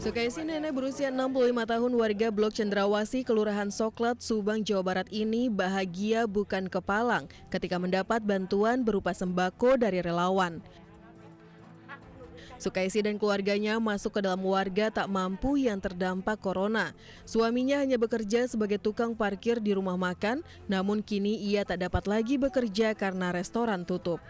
Sukaisi nenek berusia 65 tahun warga Blok Cendrawasih, Kelurahan Soklat, Subang, Jawa Barat ini bahagia bukan kepalang ketika mendapat bantuan berupa sembako dari relawan. Sukaisi dan keluarganya masuk ke dalam warga tak mampu yang terdampak corona. Suaminya hanya bekerja sebagai tukang parkir di rumah makan, namun kini ia tak dapat lagi bekerja karena restoran tutup.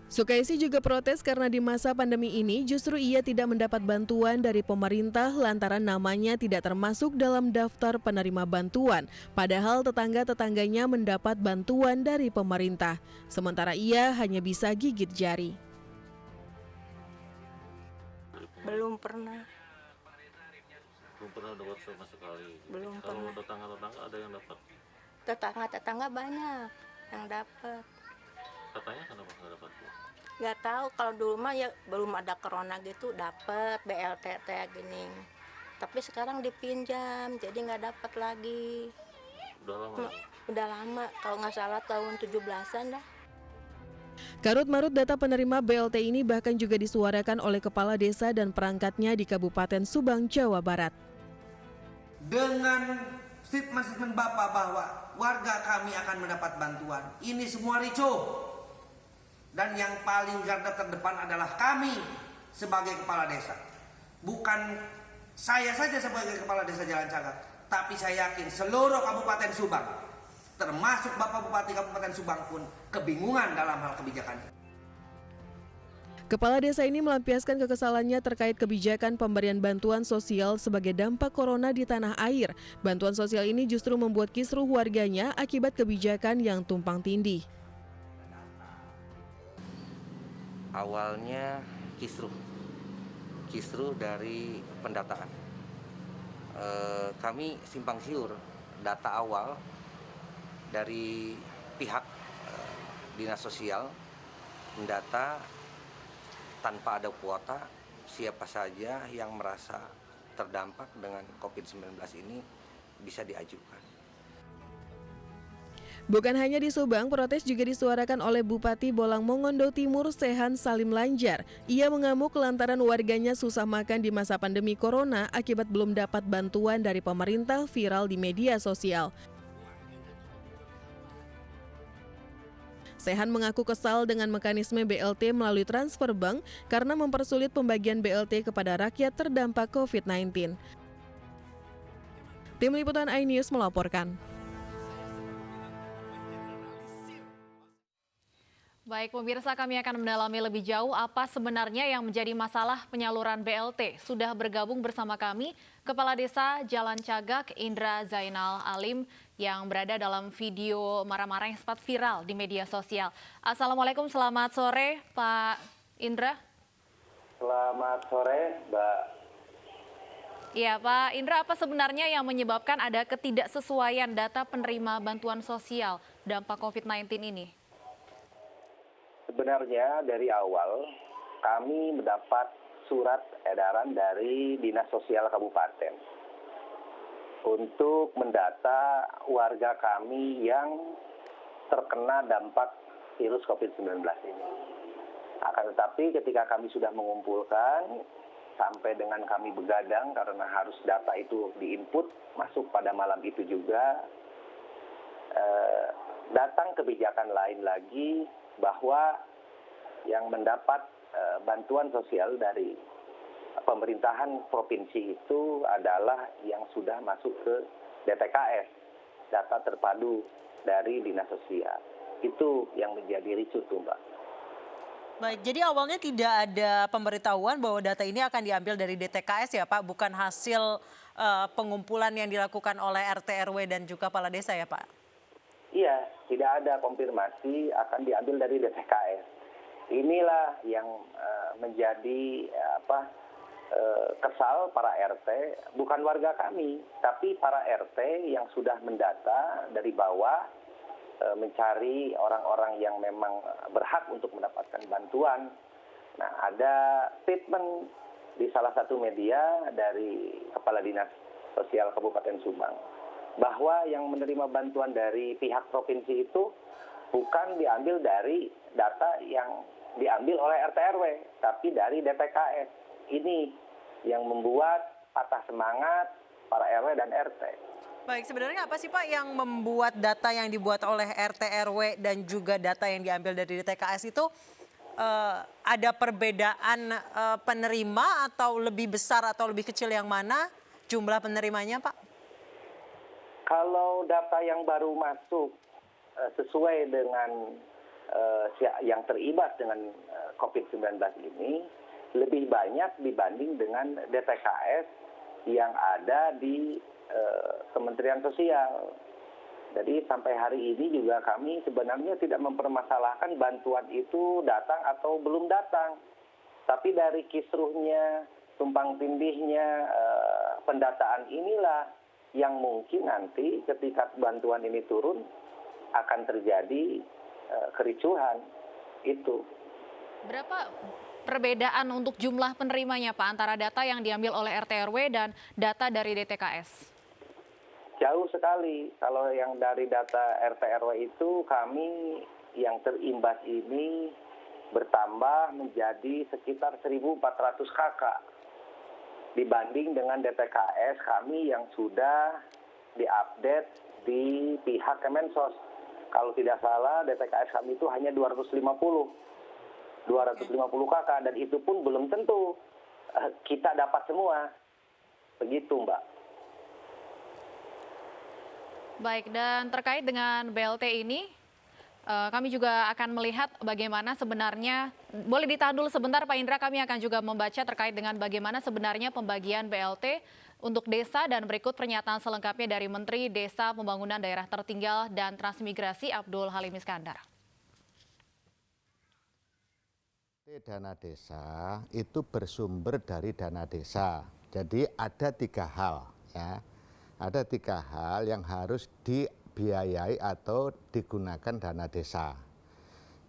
Sukaisi juga protes karena di masa pandemi ini justru ia tidak mendapat bantuan dari pemerintah lantaran namanya tidak termasuk dalam daftar penerima bantuan, padahal tetangga-tetangganya mendapat bantuan dari pemerintah. Sementara ia hanya bisa gigit jari. Belum pernah. Belum pernah dapat sama sekali. Belum Kalau pernah. tetangga-tetangga ada yang dapat. Tetangga-tetangga banyak yang dapat. Katanya kenapa nggak dapat? Nggak tahu, kalau dulu mah ya belum ada corona gitu dapat BLT gini. Tapi sekarang dipinjam, jadi nggak dapat lagi. Udah lama. Udah lama, kalau nggak salah tahun 17-an dah. Karut-marut data penerima BLT ini bahkan juga disuarakan oleh kepala desa dan perangkatnya di Kabupaten Subang, Jawa Barat. Dengan statement Bapak bahwa warga kami akan mendapat bantuan, ini semua ricuh. Dan yang paling garda terdepan adalah kami sebagai kepala desa. Bukan saya saja sebagai kepala desa Jalan Cagak, tapi saya yakin seluruh Kabupaten Subang, termasuk Bapak Bupati Kabupaten Subang pun kebingungan dalam hal kebijakan. Kepala desa ini melampiaskan kekesalannya terkait kebijakan pemberian bantuan sosial sebagai dampak corona di tanah air. Bantuan sosial ini justru membuat kisruh warganya akibat kebijakan yang tumpang tindih. Awalnya kisruh dari pendataan. Kami simpang siur data awal dari pihak dinas sosial mendata tanpa ada kuota siapa saja yang merasa terdampak dengan COVID-19 ini bisa diajukan. Bukan hanya di Subang, protes juga disuarakan oleh Bupati Bolang Mongondo Timur Sehan Salim Lanjar. Ia mengamuk lantaran warganya susah makan di masa pandemi corona akibat belum dapat bantuan dari pemerintah viral di media sosial. Sehan mengaku kesal dengan mekanisme BLT melalui transfer bank karena mempersulit pembagian BLT kepada rakyat terdampak COVID-19. Tim Liputan iNews melaporkan. Baik, pemirsa, kami akan mendalami lebih jauh apa sebenarnya yang menjadi masalah penyaluran BLT. Sudah bergabung bersama kami Kepala Desa Jalan Cagak, Indra Zainal Alim, yang berada dalam video marah-marah yang sempat viral di media sosial. Assalamualaikum, selamat sore Pak Indra. Selamat sore, Mbak. Ya, Pak Indra, apa sebenarnya yang menyebabkan ada ketidaksesuaian data penerima bantuan sosial dampak COVID-19 ini? Sebenarnya dari awal kami mendapat surat edaran dari Dinas Sosial Kabupaten untuk mendata warga kami yang terkena dampak virus COVID-19 ini. Akan tetapi ketika kami sudah mengumpulkan sampai dengan kami begadang karena harus data itu diinput masuk pada malam itu juga, datang kebijakan lain lagi bahwa yang mendapat bantuan sosial dari pemerintahan provinsi itu adalah yang sudah masuk ke DTKS, data terpadu dari Dinas Sosial. Itu yang menjadi ricuh tuh, Mbak. Baik, jadi awalnya tidak ada pemberitahuan bahwa data ini akan diambil dari DTKS ya Pak, bukan hasil pengumpulan yang dilakukan oleh RT, RW dan juga kepala desa ya Pak? Iya, tidak ada konfirmasi akan diambil dari DTKS. Inilah yang menjadi kesal para RT, bukan warga kami, tapi para RT yang sudah mendata dari bawah, mencari orang-orang yang memang berhak untuk mendapatkan bantuan. Nah, ada statement di salah satu media dari Kepala Dinas Sosial Kabupaten Subang bahwa yang menerima bantuan dari pihak provinsi itu bukan diambil dari data yang diambil oleh RT RW, tapi dari DTKS. ini yang membuat patah semangat para RW dan RT. Baik, sebenarnya apa sih Pak yang membuat data yang dibuat oleh RT RW dan juga data yang diambil dari DTKS itu ada perbedaan penerima atau lebih besar atau lebih kecil yang mana jumlah penerimanya Pak? Kalau data yang baru masuk sesuai dengan yang terimbas dengan COVID-19 ini lebih banyak dibanding dengan DTKS yang ada di Kementerian Sosial. Jadi sampai hari ini juga kami sebenarnya tidak mempermasalahkan bantuan itu datang atau belum datang. Tapi dari kisruhnya, tumpang tindihnya, pendataan inilah yang mungkin nanti ketika bantuan ini turun akan terjadi kericuhan. Itu. Berapa perbedaan untuk jumlah penerimanya Pak antara data yang diambil oleh RT RW dan data dari DTKS? Jauh sekali. Kalau yang dari data RT RW itu kami yang terimbas ini bertambah menjadi sekitar 1.400 kakak. Dibanding dengan DTKS kami yang sudah diupdate di pihak Kemensos. Kalau tidak salah DTKS kami itu hanya 250 kakak dan itu pun belum tentu kita dapat semua. Begitu Mbak. Baik, dan terkait dengan BLT ini, kami juga akan melihat bagaimana sebenarnya, boleh ditahan dulu sebentar Pak Indra, kami akan juga membaca terkait dengan bagaimana sebenarnya pembagian BLT untuk desa dan berikut pernyataan selengkapnya dari Menteri Desa Pembangunan Daerah Tertinggal dan Transmigrasi Abdul Halim Iskandar. Dana desa itu bersumber dari dana desa. Jadi ada 3 hal ya. Ada 3 hal yang harus dibiayai atau digunakan dana desa.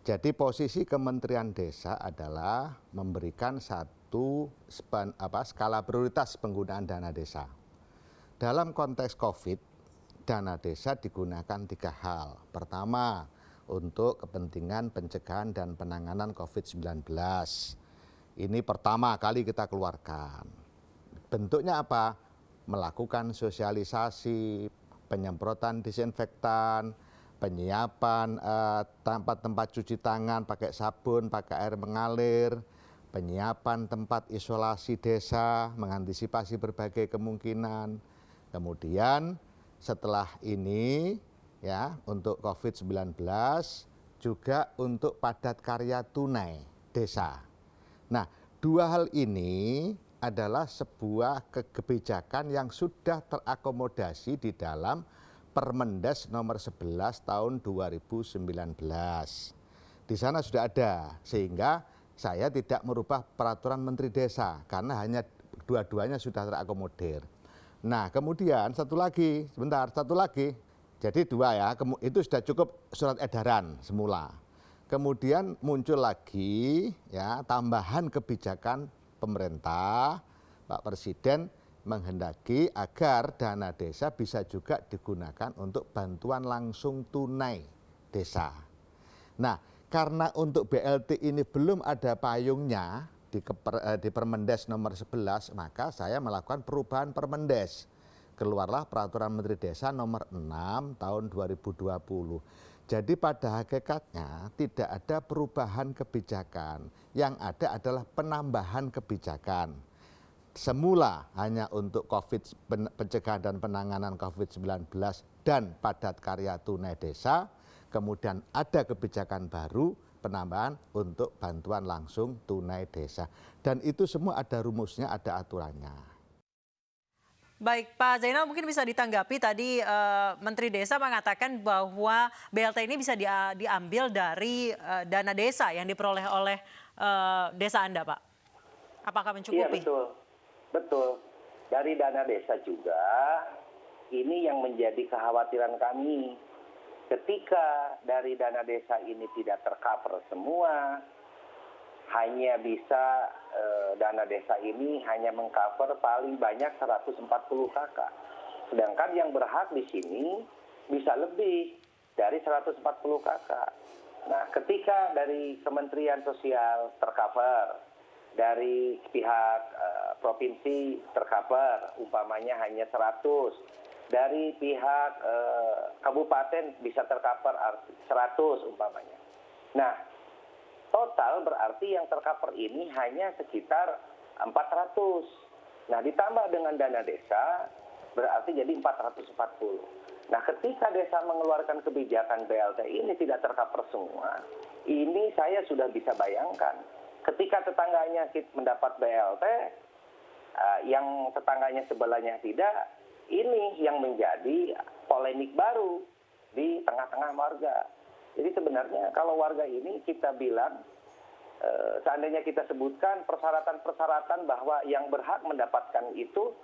Jadi posisi Kementerian Desa adalah memberikan satu skala prioritas penggunaan dana desa. Dalam konteks COVID, dana desa digunakan 3 hal. Pertama, untuk kepentingan pencegahan dan penanganan COVID-19. Ini pertama kali kita keluarkan. Bentuknya apa? Melakukan sosialisasi, penyemprotan disinfektan, penyiapan tempat-tempat cuci tangan pakai sabun, pakai air mengalir, penyiapan tempat isolasi desa, mengantisipasi berbagai kemungkinan. Kemudian setelah ini ya untuk COVID-19 juga untuk padat karya tunai desa. Nah, 2 hal ini adalah sebuah kebijakan yang sudah terakomodasi di dalam Permendes nomor 11 tahun 2019. Di sana sudah ada, sehingga saya tidak merubah peraturan Menteri Desa karena hanya dua-duanya sudah terakomodir. Nah, kemudian satu lagi. Jadi 2 ya, itu sudah cukup surat edaran semula. Kemudian muncul lagi ya tambahan kebijakan pemerintah, Pak Presiden menghendaki agar dana desa bisa juga digunakan untuk bantuan langsung tunai desa. Nah, karena untuk BLT ini belum ada payungnya di Permendes nomor 11, maka saya melakukan perubahan Permendes. Keluarlah Peraturan Menteri Desa nomor 6 tahun 2020. Jadi pada hakikatnya tidak ada perubahan kebijakan, yang ada adalah penambahan kebijakan. Semula hanya untuk pencegahan dan penanganan COVID-19 dan padat karya tunai desa, kemudian ada kebijakan baru penambahan untuk bantuan langsung tunai desa. Dan itu semua ada rumusnya, ada aturannya. Baik, Pak Zainal mungkin bisa ditanggapi tadi Menteri Desa mengatakan bahwa BLT ini bisa diambil dari dana desa yang diperoleh oleh desa Anda, Pak. Apakah mencukupi? Iya, betul. Dari dana desa juga, ini yang menjadi kekhawatiran kami. Ketika dari dana desa ini tidak tercover semua, hanya bisa dana desa ini hanya mengcover paling banyak 140 kakak. Sedangkan yang berhak di sini bisa lebih dari 140 kakak. Nah, ketika dari Kementerian Sosial tercover dari pihak provinsi tercover, umpamanya hanya 100. Dari pihak kabupaten bisa tercover 100 umpamanya. Nah, total berarti yang tercover ini hanya sekitar 400. Nah, ditambah dengan dana desa berarti jadi 440. Nah, ketika desa mengeluarkan kebijakan BLT ini tidak tercover semua, ini saya sudah bisa bayangkan. Ketika tetangganya mendapat BLT, yang tetangganya sebelahnya tidak, ini yang menjadi polemik baru di tengah-tengah warga. Jadi sebenarnya kalau warga ini kita bilang, seandainya kita sebutkan persyaratan-persyaratan bahwa yang berhak mendapatkan itu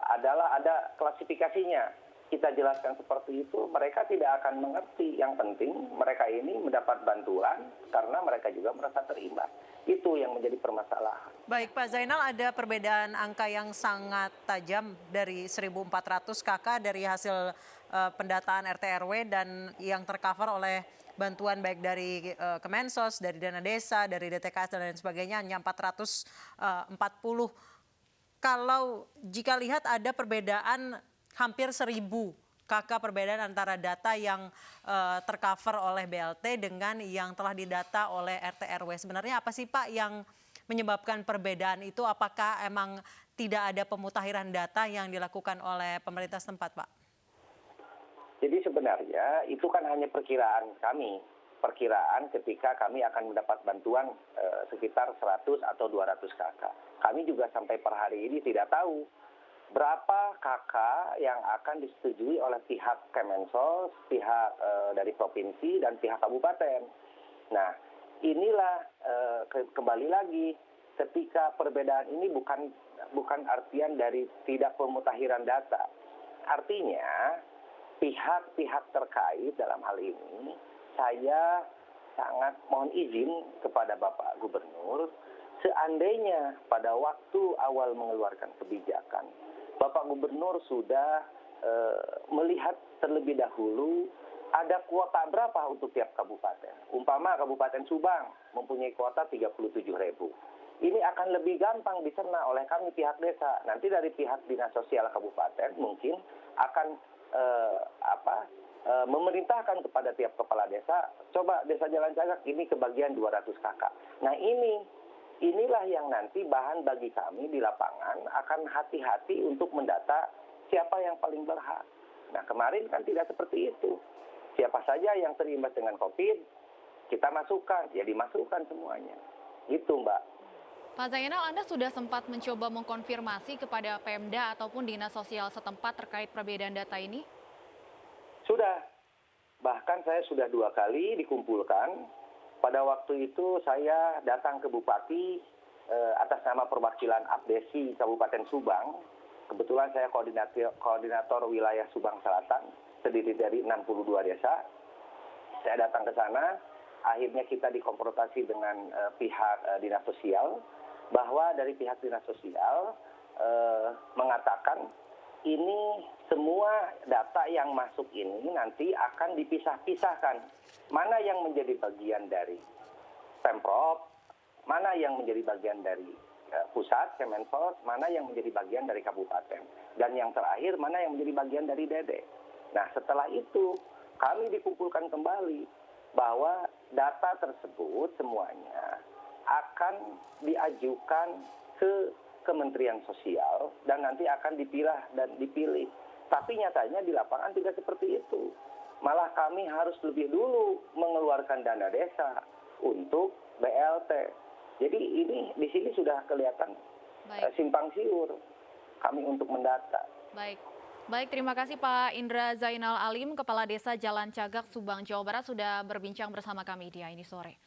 adalah ada klasifikasinya. Kita jelaskan seperti itu, mereka tidak akan mengerti. Yang penting mereka ini mendapat bantuan karena mereka juga merasa terimbas. Itu yang menjadi permasalahan. Baik Pak Zainal, ada perbedaan angka yang sangat tajam dari 1.400 KK dari hasil pendataan RT RW dan yang tercover oleh bantuan baik dari Kemensos, dari dana desa, dari DTKS dan lain sebagainya hanya 440. Kalau jika lihat ada perbedaan hampir 1.000 KK perbedaan antara data yang tercover oleh BLT dengan yang telah didata oleh RT RW. Sebenarnya apa sih Pak yang menyebabkan perbedaan itu? Apakah emang tidak ada pemutakhiran data yang dilakukan oleh pemerintah setempat, Pak? Jadi sebenarnya itu kan hanya perkiraan kami. Perkiraan ketika kami akan mendapat bantuan sekitar 100 atau 200 KK. Kami juga sampai per hari ini tidak tahu berapa KK yang akan disetujui oleh pihak Kemensos, pihak dari provinsi, dan pihak kabupaten. Nah, inilah kembali lagi, ketika perbedaan ini bukan artian dari tidak pemutakhiran data. Artinya, pihak-pihak terkait dalam hal ini, saya sangat mohon izin kepada Bapak Gubernur, seandainya pada waktu awal mengeluarkan kebijakan, Bapak Gubernur sudah melihat terlebih dahulu ada kuota berapa untuk tiap kabupaten. Umpama Kabupaten Subang mempunyai kuota 37.000. Ini akan lebih gampang dicerna oleh kami pihak desa. Nanti dari pihak Dinas Sosial Kabupaten mungkin akan memerintahkan kepada tiap kepala desa, coba desa Jalan Cagak ini kebagian 200 KK. Nah inilah yang nanti bahan bagi kami di lapangan akan hati-hati untuk mendata siapa yang paling berhak. Nah kemarin kan tidak seperti itu. Siapa saja yang terimbas dengan COVID, kita masukkan, ya dimasukkan semuanya. Gitu Mbak. Pak Zainal, Anda sudah sempat mencoba mengkonfirmasi kepada Pemda ataupun Dinas Sosial setempat terkait perbedaan data ini? Sudah. Bahkan saya sudah 2 kali dikumpulkan. Pada waktu itu saya datang ke Bupati atas nama perwakilan Abdesi Kabupaten Subang. Kebetulan saya koordinator wilayah Subang Selatan, terdiri dari 62 desa. Saya datang ke sana, akhirnya kita dikonfrontasi dengan pihak Dinas Sosial, bahwa dari pihak Dinas Sosial mengatakan ini semua data yang masuk ini nanti akan dipisah-pisahkan. Mana yang menjadi bagian dari Pemprov, mana yang menjadi bagian dari pusat, Kemensos, mana yang menjadi bagian dari kabupaten. Dan yang terakhir, mana yang menjadi bagian dari DD. Nah, setelah itu, kami dikumpulkan kembali bahwa data tersebut semuanya akan diajukan ke Kementerian Sosial dan nanti akan dipilah dan dipilih. Tapi nyatanya di lapangan tidak seperti itu. Malah kami harus lebih dulu mengeluarkan dana desa untuk BLT. Jadi ini di sini sudah kelihatan simpang siur kami untuk mendata. Baik, terima kasih Pak Indra Zainal Alim, Kepala Desa Jalan Cagak, Subang, Jawa Barat sudah berbincang bersama kami di Ini Sore.